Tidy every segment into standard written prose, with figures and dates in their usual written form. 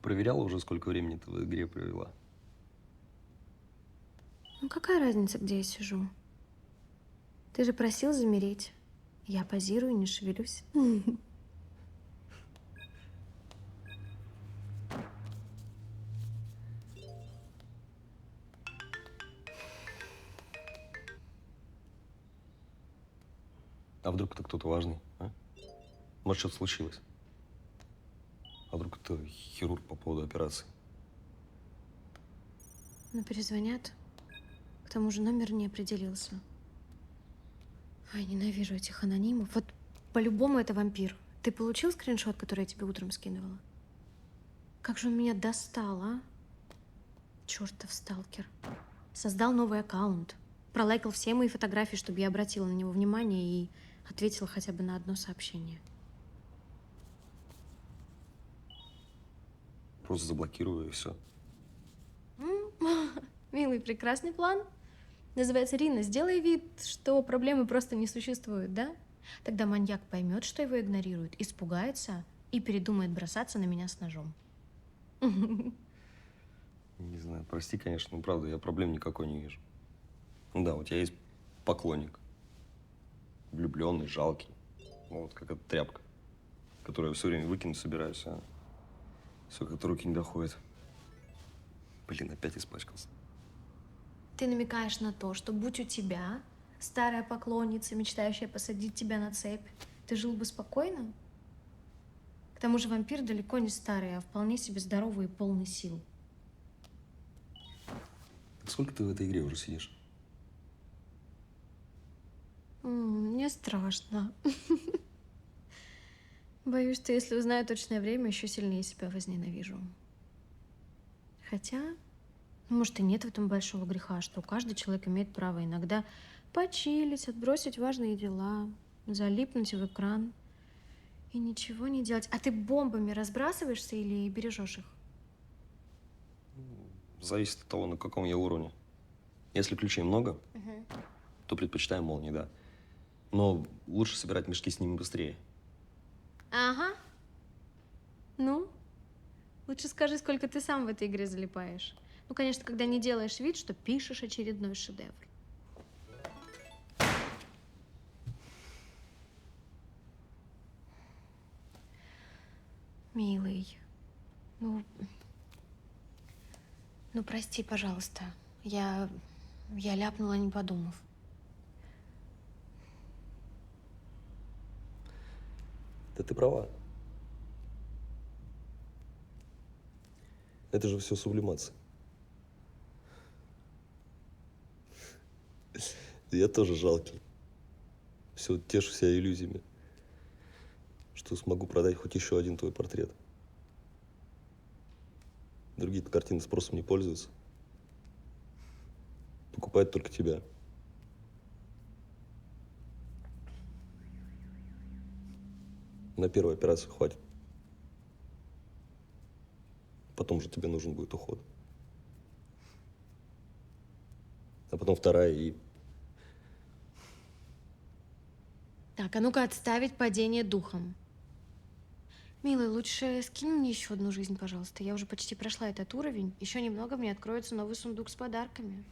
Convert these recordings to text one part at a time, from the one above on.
проверяла уже, сколько времени ты в игре провела? Ну какая разница, где я сижу? Ты же просил замереть. Я позирую, не шевелюсь. А вдруг это кто-то важный, а? Может, что-то случилось? А вдруг это хирург по поводу операции? Ну, перезвонят. К тому же номер не определился. Ай, ненавижу этих анонимов. Вот по-любому это вампир. Ты получил скриншот, который я тебе утром скидывала? Как же он меня достал, а? Чертов сталкер. Создал новый аккаунт. Пролайкал все мои фотографии, чтобы я обратила на него внимание и ответила хотя бы на одно сообщение. Просто заблокирую и все. Милый, прекрасный план. Называется Рина. Сделай вид, что проблемы просто не существует, да? Тогда маньяк поймет, что его игнорируют, испугается и передумает бросаться на меня с ножом. Не знаю, прости, конечно, но правда, я проблем никакой не вижу. Ну да, у тебя есть поклонник. Влюбленный, жалкий. Ну, вот как эта тряпка, которую я все время выкинуть собираюсь, а все как-то руки не доходят. Блин, опять испачкался. Ты намекаешь на то, что будь у тебя старая поклонница, мечтающая посадить тебя на цепь, ты жил бы спокойно? К тому же вампир далеко не старый, а вполне себе здоровый и полный сил. Так сколько ты в этой игре уже сидишь? Мне страшно. Боюсь, что если узнаю точное время, еще сильнее себя возненавижу. Хотя, может, и нет в этом большого греха, что каждый человек имеет право иногда почилить, отбросить важные дела, залипнуть в экран и ничего не делать. А ты бомбами разбрасываешься или бережешь их? Зависит от того, на каком я уровне. Если ключей много, то предпочитаю молнии, да. Но лучше собирать мешки с ними быстрее. Ага. Ну, лучше скажи, сколько ты сам в этой игре залипаешь. Ну, конечно, когда не делаешь вид, что пишешь очередной шедевр. Милый, ну, ну прости, пожалуйста. Я ляпнула, не подумав. Да ты права. Это же все сублимация. Я тоже жалкий. Все тешу себя иллюзиями, что смогу продать хоть еще один твой портрет. Другие картины спросом не пользуются. Покупают только тебя. На первую операцию хватит. Потом же тебе нужен будет уход. А потом вторая и... Так, а ну-ка отставить падение духом. Милый, лучше скинь мне еще одну жизнь, пожалуйста. Я уже почти прошла этот уровень. Еще немного, мне откроется новый сундук с подарками.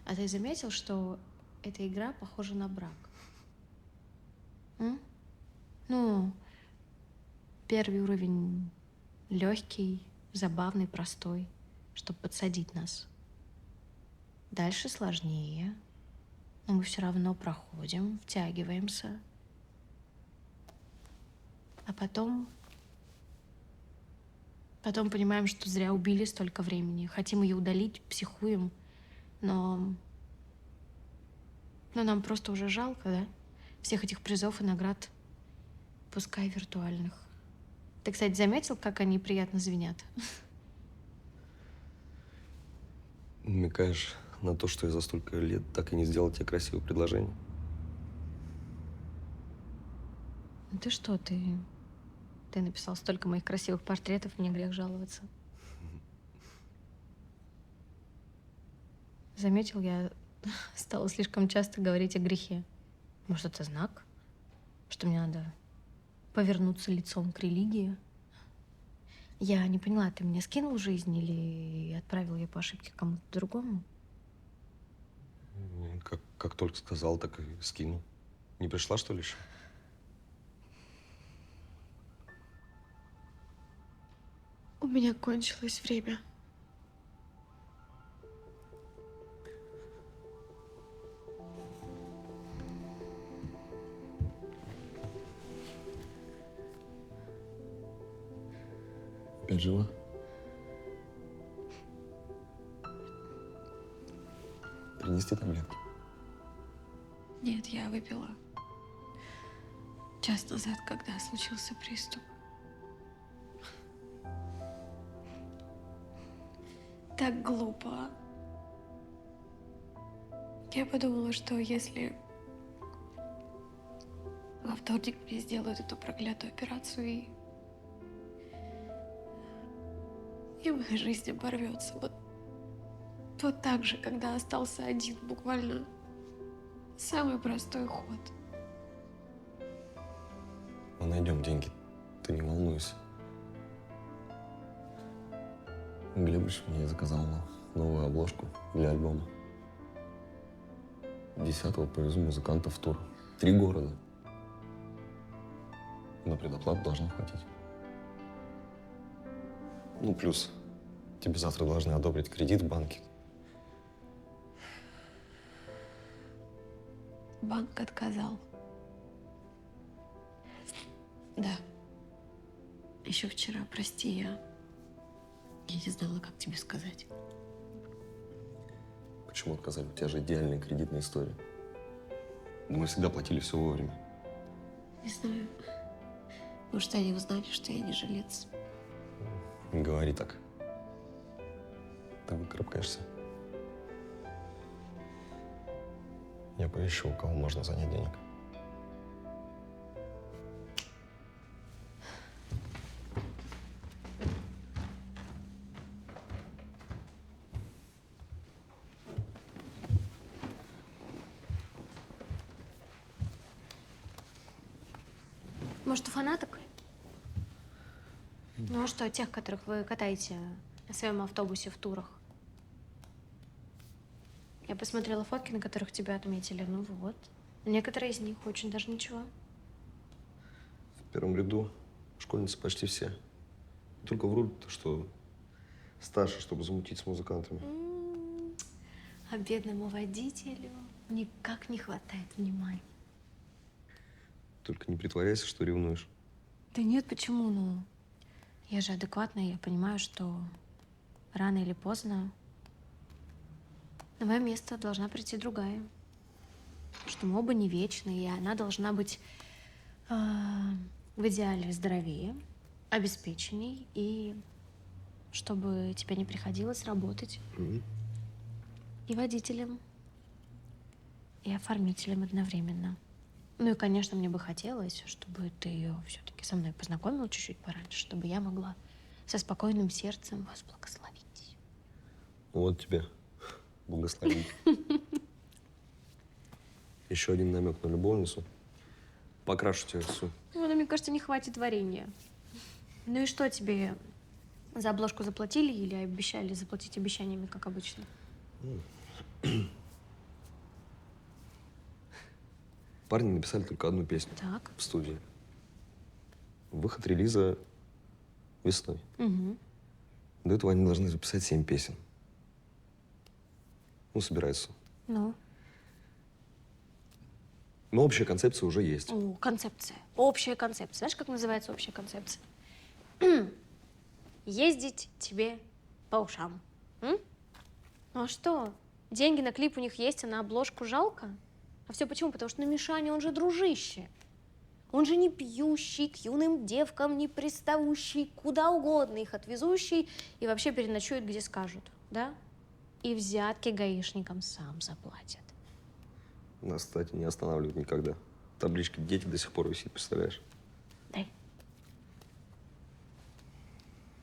А ты заметил, что эта игра похожа на брак? М? Ну, первый уровень легкий, забавный, простой, чтобы подсадить нас. Дальше сложнее, но мы все равно проходим, втягиваемся. А потом понимаем, что зря убили столько времени. Хотим ее удалить, психуем, но нам просто уже жалко, да? Всех этих призов и наград, пускай виртуальных. Ты, кстати, заметил, как они приятно звенят? Намекаешь на то, что я за столько лет так и не сделал тебе красивое предложение? Ну ты что, ты написал столько моих красивых портретов, мне грех жаловаться. Заметил, я стала слишком часто говорить о грехе. Может, это знак, что мне надо повернуться лицом к религии. Я не поняла, ты мне скинул жизнь или отправил ее по ошибке кому-то другому? Как только сказал, так и скинул. Не пришла, что ли, еще? У меня кончилось время. Опять жива? Принести таблетки? Нет, я выпила час назад, когда случился приступ. Так глупо. Я подумала, что если во вторник мне сделают эту проклятую операцию и моя жизнь оборвется. Вот так же, когда остался один, буквально самый простой ход. Мы найдем деньги. Ты не волнуйся. Глебыч мне заказал новую обложку для альбома. 10-го повезу музыкантов в тур. 3 города. На предоплату должно хватить. Ну, плюс тебе завтра должны одобрить кредит в банке. Банк отказал. Да. Еще вчера, прости, я не знала, как тебе сказать. Почему отказали? У тебя же идеальная кредитная история. Мы всегда платили все вовремя. Не знаю. Может, они узнали, что я не жилец. Не говори так. Ты выкарабкаешься. Я поищу, у кого можно занять денег. Может, у фанаток? Ну а что, тех, которых вы катаете на своем автобусе в турах? Я посмотрела фотки, на которых тебя отметили. Ну вот. Некоторые из них очень даже ничего. В первом ряду школьницы почти все. Только врут, что старше, чтобы замутить с музыкантами. А бедному водителю никак не хватает внимания. Только не притворяйся, что ревнуешь. Да нет, почему? Ну, я же адекватная, я понимаю, что рано или поздно на мое место должна прийти другая. Что мы оба не вечны, и она должна быть в идеале здоровее, обеспеченней, и чтобы тебе не приходилось работать и водителем, и оформителем одновременно. Ну и, конечно, мне бы хотелось, чтобы ты ее все-таки со мной познакомила чуть-чуть пораньше, чтобы я могла со спокойным сердцем вас благословить. Вот тебе благословить. Еще один намек на любовницу. Покрашу тебя всю. Ну, мне кажется, не хватит варенья. Ну и что тебе за обложку заплатили или обещали заплатить обещаниями, как обычно? Парни написали только одну песню Так. в студии. Выход релиза весной. Угу. До этого они должны записать 7 песен. Ну, собираются. Ну? Но общая концепция уже есть. О, концепция. Общая концепция. Знаешь, как называется общая концепция? Ездить тебе по ушам. М? Ну а что? Деньги на клип у них есть, а на обложку жалко? А все почему? Потому что на Мишане он же дружище. Он же не пьющий, к юным девкам не приставущий, куда угодно их отвезущий и вообще переночует, где скажут, да? И взятки гаишникам сам заплатят. Нас, кстати, не останавливают никогда. Табличка «Дети» до сих пор висит, представляешь? Дай.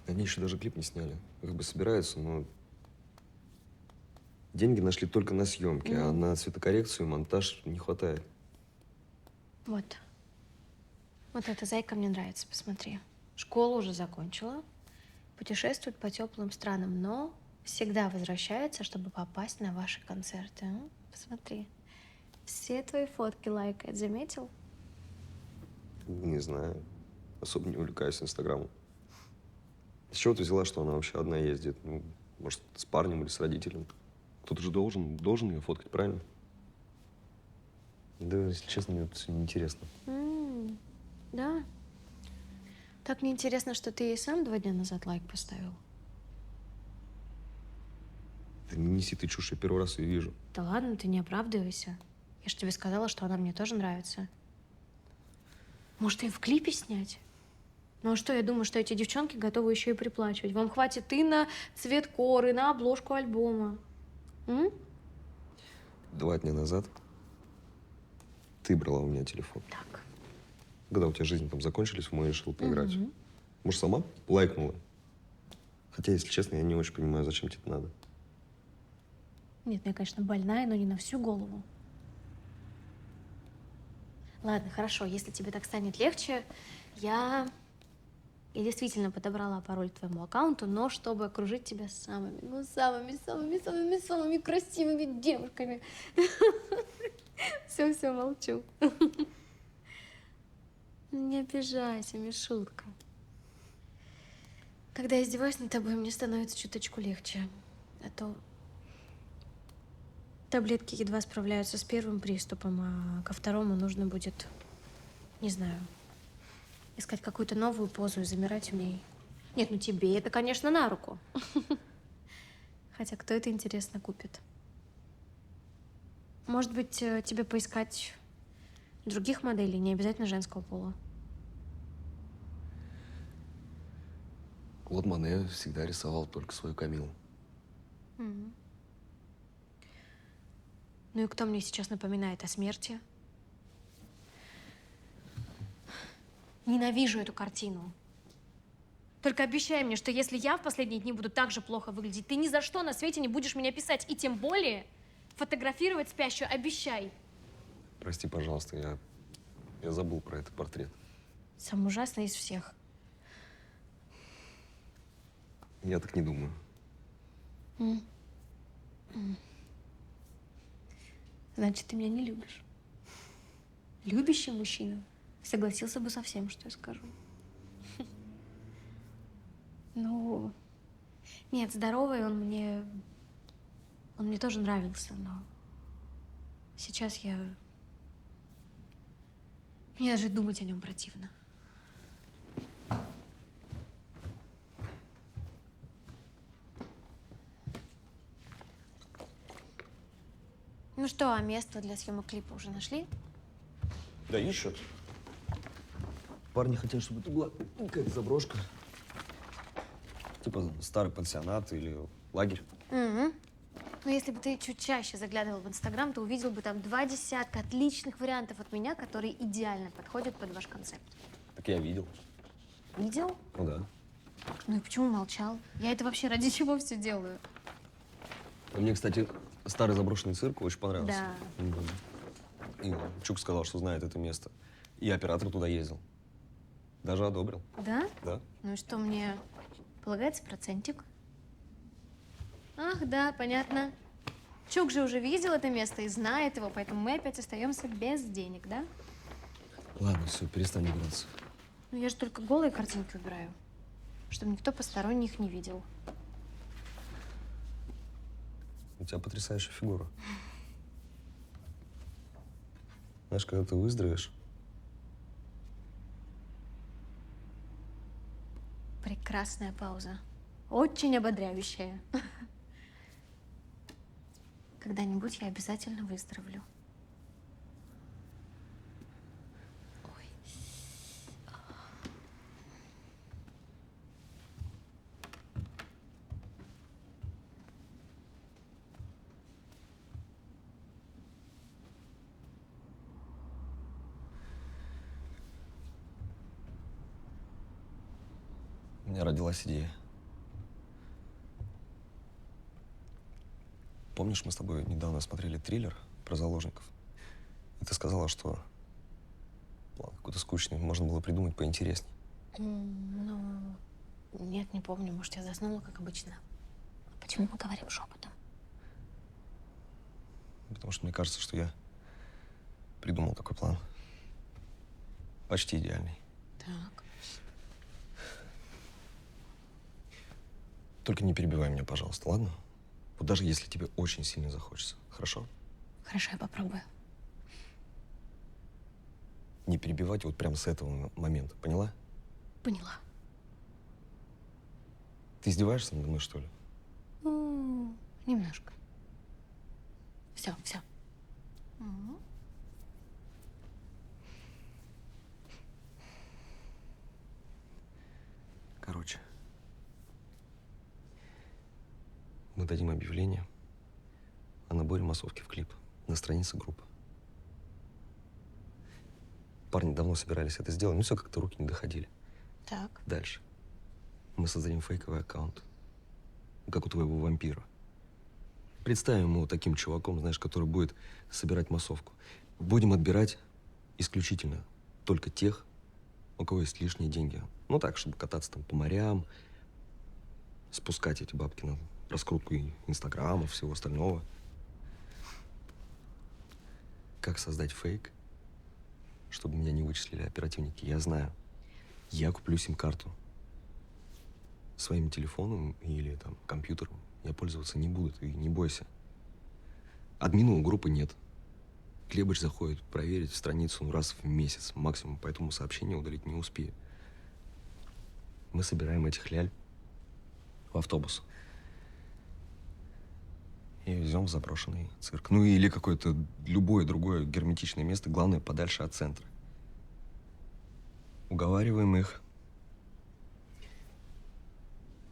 Они еще даже клип не сняли. Как бы собираются, но деньги нашли только на съемки, а на цветокоррекцию и монтаж не хватает. Вот. Вот эта зайка мне нравится, посмотри. Школу уже закончила, путешествует по теплым странам, но всегда возвращается, чтобы попасть на ваши концерты. Посмотри. Все твои фотки лайкает, заметил? Не знаю. Особо не увлекаюсь Инстаграмом. С чего ты взяла, что она вообще одна ездит? Ну, может, с парнем или с родителем? Кто-то же должен ее фоткать, правильно? Да, если честно, мне это все неинтересно. Да. Так неинтересно, что ты ей сам 2 дня назад лайк поставил. Да не неси ты чушь, я первый раз ее вижу. Да ладно, ты не оправдывайся. Я же тебе сказала, что она мне тоже нравится. Может, ее в клипе снять? Ну а что, я думаю, что эти девчонки готовы еще и приплачивать. Вам хватит и на цвет коры, и на обложку альбома. 2 дня назад ты брала у меня телефон. Так. Когда у тебя жизнь там закончились, в мой решил поиграть. Может, сама лайкнула? Хотя, если честно, я не очень понимаю, зачем тебе это надо. Нет, ну я, конечно, больная, но не на всю голову. Ладно, хорошо, если тебе так станет легче, я действительно подобрала пароль к твоему аккаунту, но чтобы окружить тебя самыми, ну, самыми красивыми девушками. Все, молчу. Не обижайся, Мишутка. Когда я издеваюсь над тобой, мне становится чуточку легче. А то таблетки едва справляются с первым приступом, а ко второму нужно будет, не знаю, искать какую-то новую позу и замирать в ней. Нет, ну тебе это, конечно, на руку. Хотя кто это, интересно, купит? Может быть, тебе поискать других моделей, не обязательно женского пола? Клод Моне всегда рисовал только свою Камилу. Ну и кто мне сейчас напоминает о смерти? Ненавижу эту картину. Только обещай мне, что если я в последние дни буду так же плохо выглядеть, ты ни за что на свете не будешь меня писать, и тем более фотографировать спящую. Обещай. Прости, пожалуйста, я забыл про этот портрет. Самый ужасный из всех. Я так не думаю. Значит, ты меня не любишь. Любящий мужчина согласился бы со всем, что я скажу. Ну, нет, здоровый он мне тоже нравился, но сейчас мне даже думать о нем противно. Ну что, а место для съемок клипа уже нашли? Да ищут. Парни хотят, чтобы это была какая-то заброшка. Типа старый пансионат или лагерь. Ну, если бы ты чуть чаще заглядывал в Инстаграм, то увидел бы там 20 отличных вариантов от меня, которые идеально подходят под ваш концепт. Так я видел. Видел? Ну да. Ну и почему молчал? Я это вообще ради чего все делаю? А мне, кстати, старый заброшенный цирк очень понравился. Да. И Чук сказал, что знает это место. И оператор туда ездил. Даже одобрил. Да? Да. Ну и что, мне полагается процентик? Ах, да, понятно. Чук же уже видел это место и знает его, поэтому мы опять остаемся без денег, да? Ладно, все, перестань играться. Ну я же только голые картинки убираю, чтобы никто посторонних не видел. У тебя потрясающая фигура. Знаешь, когда ты выздоровеешь, Прекрасная пауза. Очень ободряющая. Когда-нибудь я обязательно выздоровлю. Ой. у меня родилась идея. Помнишь, мы с тобой недавно смотрели триллер про заложников? И ты сказала, что План какой-то скучный, можно было придумать поинтересней. Ну, нет, не помню. Может, я заснула, как обычно. А почему мы говорим шепотом? Потому что мне кажется, что я придумал такой план. Почти идеальный. Так. Только не перебивай меня, пожалуйста, ладно? Вот даже если тебе очень сильно захочется, хорошо? Хорошо, я попробую. Не перебивать вот прямо с этого момента, поняла? Поняла. Ты издеваешься надо мной, что ли? Немножко. Все, все. Короче, мы дадим объявление о наборе массовки в клип на странице группы. Парни давно собирались это сделать, но все как-то руки не доходили. Так. Дальше. Мы создадим фейковый аккаунт, как у твоего вампира. Представим его таким чуваком, знаешь, который будет собирать массовку. Будем отбирать исключительно только тех, у кого есть лишние деньги. Ну так, чтобы кататься там по морям, спускать эти бабки на раскрутку Инстаграма, всего остального. Как создать фейк, чтобы меня не вычислили оперативники, я знаю. Я куплю сим-карту. Своим телефоном или там компьютером я пользоваться не буду, ты не бойся. Админа у группы нет. Глебыч заходит проверить страницу раз в месяц максимум, поэтому сообщение удалить не успею. Мы собираем этих ляль в автобус и везем в заброшенный цирк. Ну или какое-то любое другое герметичное место, главное, подальше от центра. Уговариваем их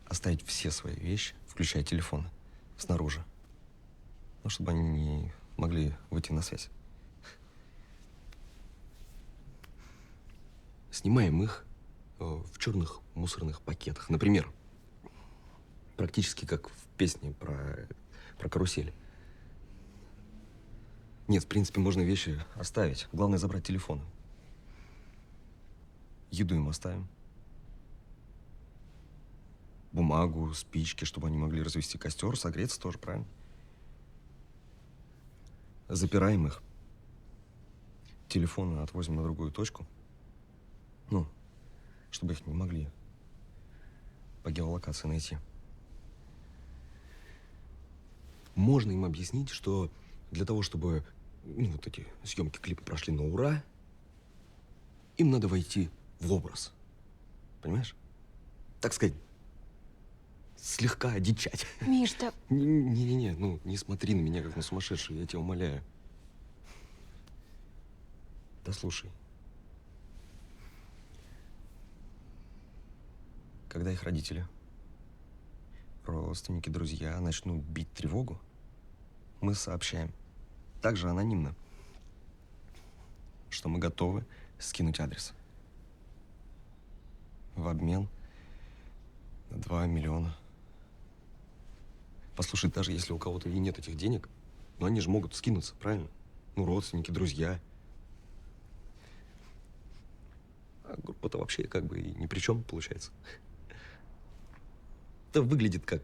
оставить все свои вещи, включая телефоны, снаружи. Ну, чтобы они не могли выйти на связь. Снимаем их в черных мусорных пакетах. Например, практически как в песне про карусель. Нет, в принципе, можно вещи оставить. Главное забрать телефоны. Еду им оставим. Бумагу, спички, чтобы они могли развести костер, согреться тоже, правильно? Запираем их. Телефоны отвозим на другую точку. Ну, чтобы их не могли по геолокации найти. Можно им объяснить, что для того, чтобы вот эти съемки клипа прошли на ура, им надо войти в образ. Понимаешь? Так сказать, слегка одичать. Миш, да... Не-не-не, ну не смотри на меня, как на сумасшедшую, я тебя умоляю. Да слушай. Когда их родители, родственники, друзья начнут бить тревогу, мы сообщаем, также анонимно, что мы готовы скинуть адрес в обмен на 2 миллиона. Послушай, даже если у кого-то и нет этих денег, но они же могут скинуться, правильно? Ну, родственники, друзья. А группа-то вообще как бы и ни при чем, получается. Это выглядит как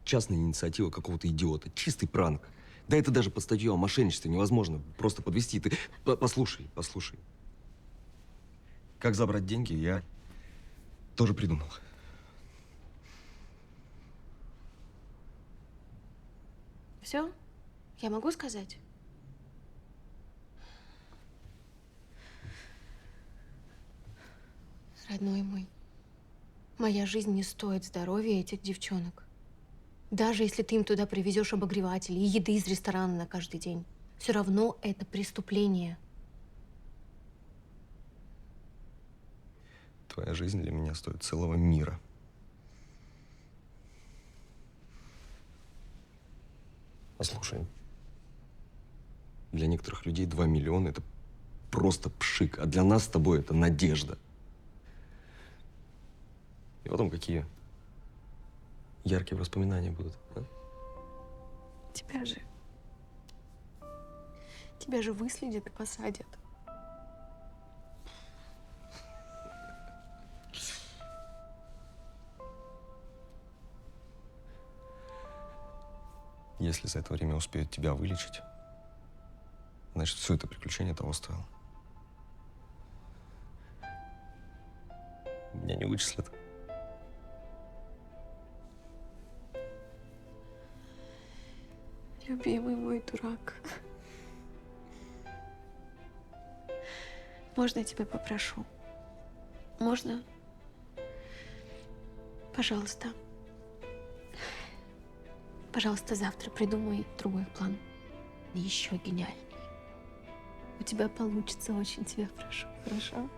частная инициатива какого-то идиота. Чистый пранк. Да это даже под статью о мошенничестве невозможно просто подвести. Ты послушай. Как забрать деньги, я тоже придумал. Все? Я могу сказать? Родной мой, моя жизнь не стоит здоровья этих девчонок. Даже если ты им туда привезешь обогреватели и еды из ресторана на каждый день, все равно это преступление. Твоя жизнь для меня стоит целого мира. Послушай, для некоторых людей 2 миллиона – это просто пшик, а для нас с тобой это надежда. И потом какие яркие воспоминания будут, а? Тебя же выследят и посадят. Если за это время успеют тебя вылечить, значит, все это приключение того стоило. Меня не вычислят. Любимый мой дурак. Можно я тебя попрошу? Можно? Пожалуйста. Пожалуйста, завтра придумай другой план. Еще гениальней. У тебя получится, очень тебя прошу. Хорошо?